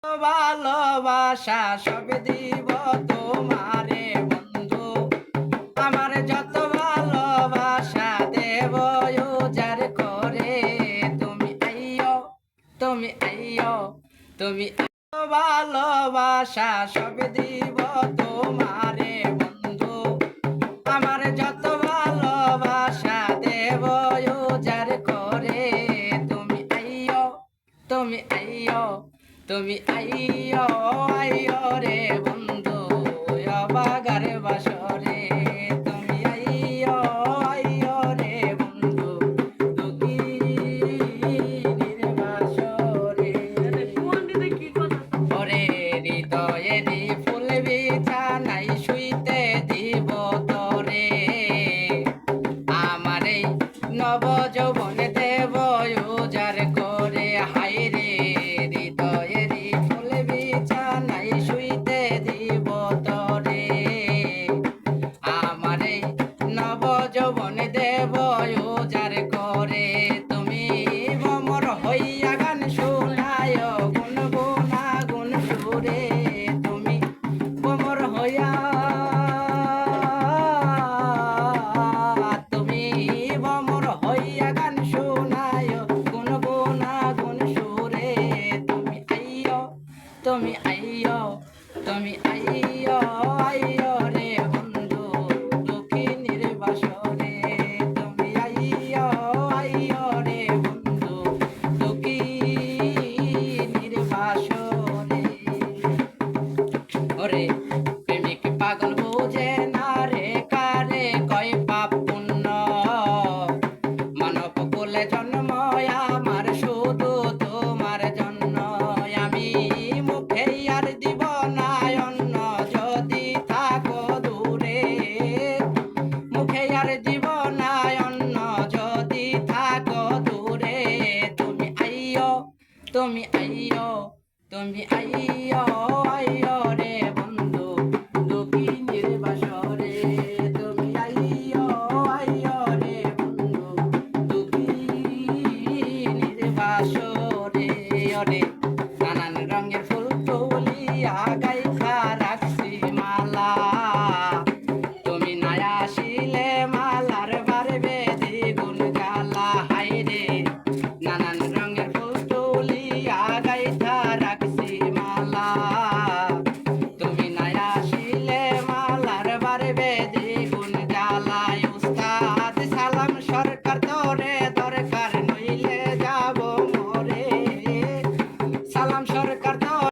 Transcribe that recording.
ভালোবাসা সব দিব তোমারে বন্ধু, আমার যত ভালোবাসা দেব উজাড় করে। তুমি আইয়ো, তুমি আইয়ো, তুমি ভালোবাসা সব দিব তোমারে বন্ধু, আমার যত ভালোবাসা দেব উজাড় করে। তুমি আইয়ো, তুমি আইয়ো, তুমি আইয়ো, আইয়ো রে বন্ধু অবাগার বাসরে। তুমি আইয়ো, আইয়ো রে বন্ধু দুঃখিনীর বাসরে। ওরে হৃদয়েরই ফুল বিছানায় শুইতে দিব তোরে, আমার এই নব যৌবন দেব উজাড় করে। হায় রে হৃদয়েরই ফুল বিছানায় শুইতে দিব তোরে, আমার এই নব যৌবন দেব উজাড় করে। তুমি ভ্রমর হইয়া গান শোনায় গুনগুনা গুন সুরে, তুমি ভ্রমর হইয়া, তুমি ভ্রমর হইয়া গান শোনায় গুনগুনা গুন সুরে। তুমি আইয়ো, তুমি আইয়ো, তুমি আইয়ো, আইয়ো রে বন্ধু দুঃখিনীর বাসরে। তুমি আইয়ো, আইয়ো রে বন্ধু দুঃখিনীর বাসরে। ওরে প্রেমিক পাগল বুঝে না রে কারে কয় পাপ পুণ্য, মানব কুলে জন্ম আমার শুধু তোমার জন্য। আমি মুখে আর দিব না অন্য যদি থাকো দূরে, মুখে আর দিব না অন্য যদি থাকো দূরে। তুমি আইয়ো, তুমি আইয়ো, তুমি আইয়ো, আইয়ো